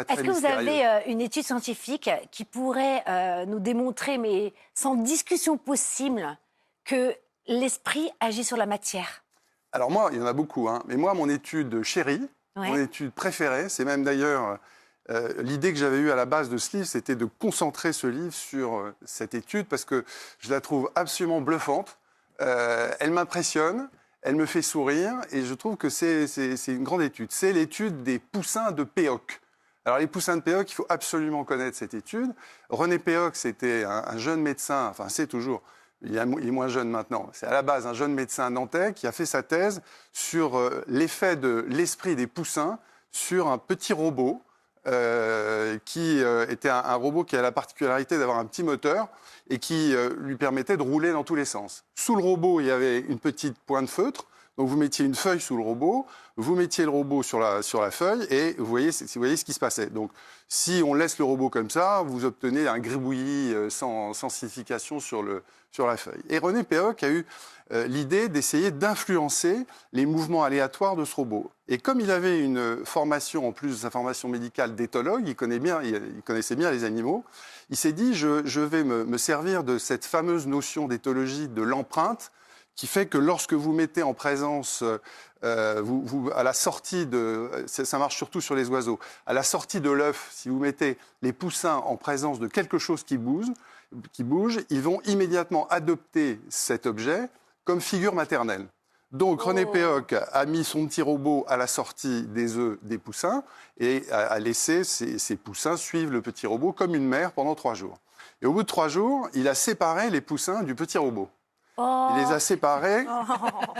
très, très Est-ce que vous mystérieux. avez une étude scientifique qui pourrait nous démontrer, mais sans discussion possible, que l'esprit agit sur la matière? Alors moi, il y en a beaucoup, hein, mais moi, mon étude chérie, mon étude préférée, c'est même d'ailleurs l'idée que j'avais eue à la base de ce livre, c'était de concentrer ce livre sur cette étude parce que je la trouve absolument bluffante. Elle m'impressionne, elle me fait sourire et je trouve que c'est une grande étude. C'est l'étude des poussins de Péoc. Alors les poussins de Péoc, il faut absolument connaître cette étude. René Péoc, c'était un jeune médecin, enfin c'est toujours, il est moins jeune maintenant, c'est à la base un jeune médecin nantais qui a fait sa thèse sur l'effet de l'esprit des poussins sur un petit robot qui était un robot qui a la particularité d'avoir un petit moteur et qui lui permettait de rouler dans tous les sens. Sous le robot, il y avait une petite pointe feutre. Donc vous mettiez une feuille sous le robot, vous mettiez le robot sur la feuille et vous voyez ce qui se passait. Donc si on laisse le robot comme ça, vous obtenez un gribouillis sans signification sur la feuille. Et René Péoc a eu l'idée d'essayer d'influencer les mouvements aléatoires de ce robot. Et comme il avait une formation, en plus de sa formation médicale, d'éthologue, il connaissait bien les animaux, il s'est dit je vais me servir de cette fameuse notion d'éthologie de l'empreinte qui fait que lorsque vous mettez en présence, à la sortie de... Ça marche surtout sur les oiseaux. À la sortie de l'œuf, si vous mettez les poussins en présence de quelque chose qui bouge, ils vont immédiatement adopter cet objet comme figure maternelle. Donc René Péoc a mis son petit robot à la sortie des œufs des poussins et a laissé ces poussins suivre le petit robot comme une mère pendant 3 jours. Et au bout de 3 jours, il a séparé les poussins du petit robot. Il les a séparés.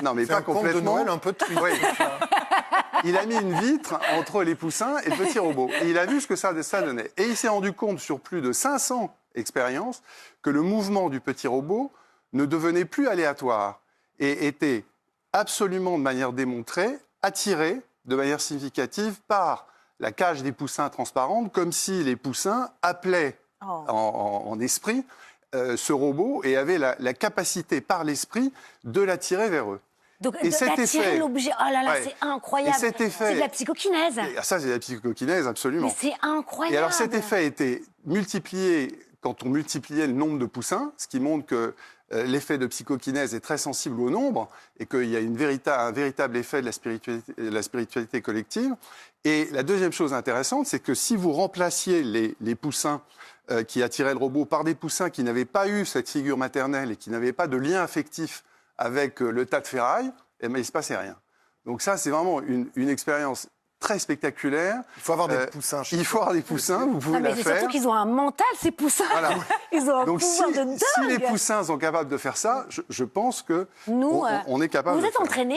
Non, mais pas complètement. C'est un conte de Noël un peu triste. Oui. Il a mis une vitre entre les poussins et le petit robot. Et il a vu ce que ça donnait. Et il s'est rendu compte, sur plus de 500 expériences, que le mouvement du petit robot ne devenait plus aléatoire et était absolument, de manière démontrée, attiré de manière significative par la cage des poussins transparente, comme si les poussins appelaient en esprit ce robot et avait la capacité par l'esprit de l'attirer vers eux. Donc, et cet d'attirer l'objet, oh là là, ouais. c'est incroyable. C'est de la psychokinèse. Ça, c'est de la psychokinèse, absolument. Mais c'est incroyable. Et alors, cet effet a été multiplié quand on multipliait le nombre de poussins, ce qui montre que l'effet de psychokinèse est très sensible au nombre et qu'il y a un véritable effet de la spiritualité collective. Et la deuxième chose intéressante, c'est que si vous remplaciez les poussins qui attiraient le robot par des poussins qui n'avaient pas eu cette figure maternelle et qui n'avaient pas de lien affectif avec le tas de ferraille, eh bien, il ne se passait rien. Donc ça, c'est vraiment une expérience très spectaculaire. Il faut avoir des poussins. Il faut avoir des poussins, vous pouvez la faire. Surtout qu'ils ont un mental, ces poussins. Voilà. Ils ont un Donc pouvoir de dingue. si les poussins sont capables de faire ça, je pense que Nous, on est capable vous de êtes faire. entraînés.